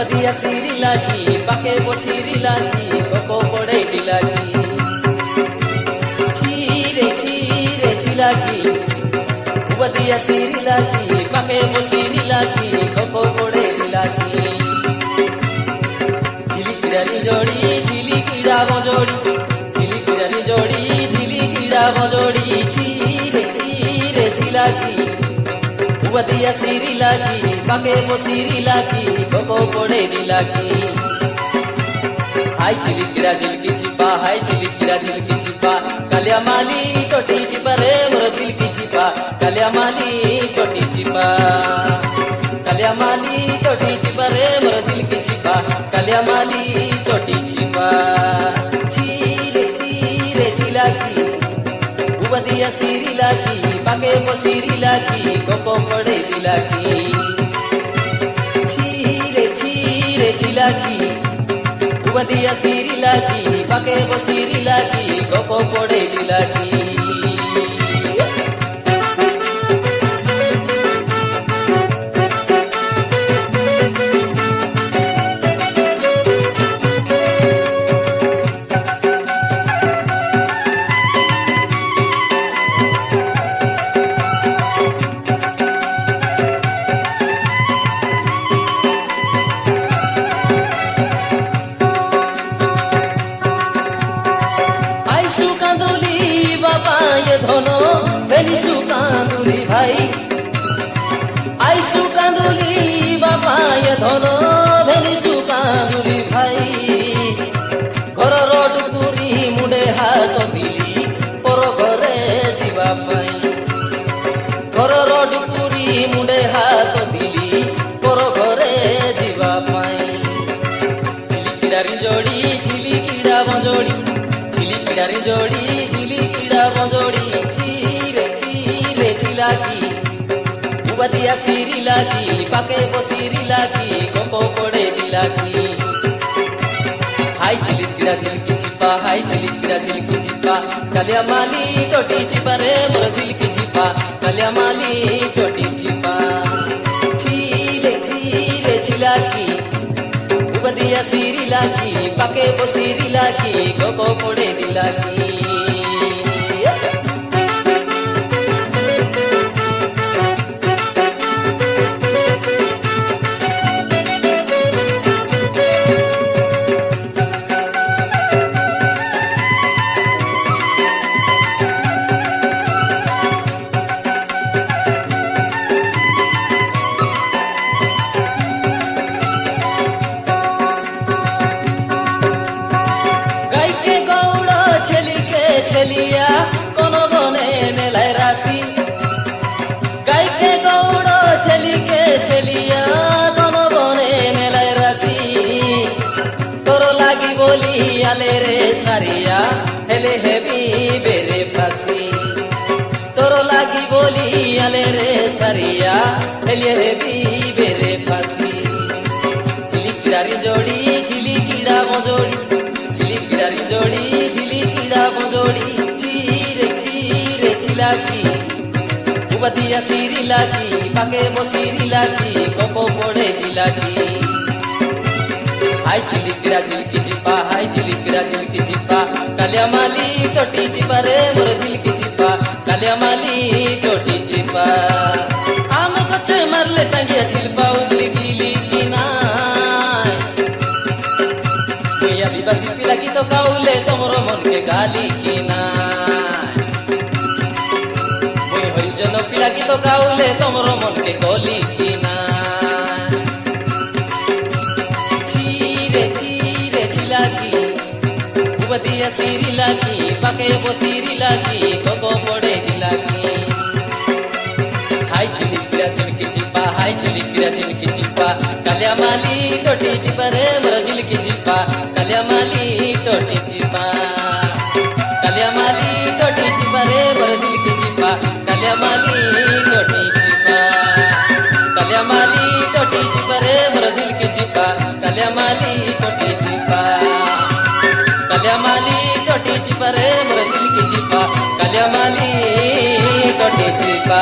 ubadiya siri lagi pake bosiri lagi koko pode dilagi chire chilagi ubadiya siri lagi pake bosiri lagi koko pode dilagi chili kidari jodi chili kida bojodi chili kidari jodi chili kida bojodi chire chilagi ubadiya siri lagi pake bosiri lagi koko pode dilagi hai chili kida jilki chipa hai chili kida jilki chipa kalya mali toti chipa re mor jilki chipa kalya mali toti chipa kalya mali toti chipa re mor jilki chipa kalya mali toti chipa chire chilagi ubadiya siri lagi pake bosiri lagi koko pode dilagi chire chilagi ubadiya siri lagi pake bosiri lagi koko pode dilagi ধনো ভেনিসু কান্দুলি ভাই আইসু কান্দুলি বাপায় ধনো ভেনিসু কান্দুলি ভাই ঘরর ডুকুরি মুডে হাত দিলি পর ঘরে ଯିବା ପାଇଁ ঘরর ডুকুরি মুডে হাত দিলি পর ঘরে ଯିବା ପାଇଁ ঝিলি কিডারি জড়ি ঝিলি কিডা বজড়ি ঝিলি কিডারি জড়ি ঝিলি কিডা বজড়ি chire chilagi ubadiya siri lagi pake bosiri lagi koko pode dilagi hai chili kida jilki chipa hai chili kida jilki chipa kalya mali toti chipa re mor jilki chipa kalya mali toti chipa chire chilagi ubadiya siri lagi pake bosiri lagi koko pode dilagi ছেলিয়া কোন বনে মেলায় রাশি গাইকে গৌড় ছেলিকে ছেলিয়া কোন বনে মেলায় রাশি তোর লাগি বলি আলে রে সারিয়া হেলে হেবি বেরে ফাসি তোর লাগি বলি আলে রে সারিয়া হেলে হেবি বেরে ফাসি ঝিলি কিডারি জড়ি ঝিলি কিডা বজড়ি ঝিলি কিডারি জড়ি ঝিলি কিডা বজড়ি chire chilagi ubadiya siri lagi pake bosiri lagi koko pode dilagi hai chili kida jilki chipa hai chili kida jilki chipa kalya mali toti chipa re mor jilki chipa kalya mali toti chipa am kache marle tangiya chilpa udli gili kinai koya bibasi lagi to kaule tomro mon ke gali kinai moi horijon pila git gaule tomro mon ke goli kinai chire chilagi ubadiya siri lagi pake bosiri lagi koko pode dilagi hai chili kida jilki chipa hai chili kida jilki chipa kalya mali toti chipa re mor jilki chipa kalya mali toti chipa kalya mali toti chipa re mor jilki chipa kalya mali toti chipa kalya mali toti chipa re mor jilki chipa kalya mali toti chipa kalya mali toti chipa re mor jilki chipa kalya mali toti chipa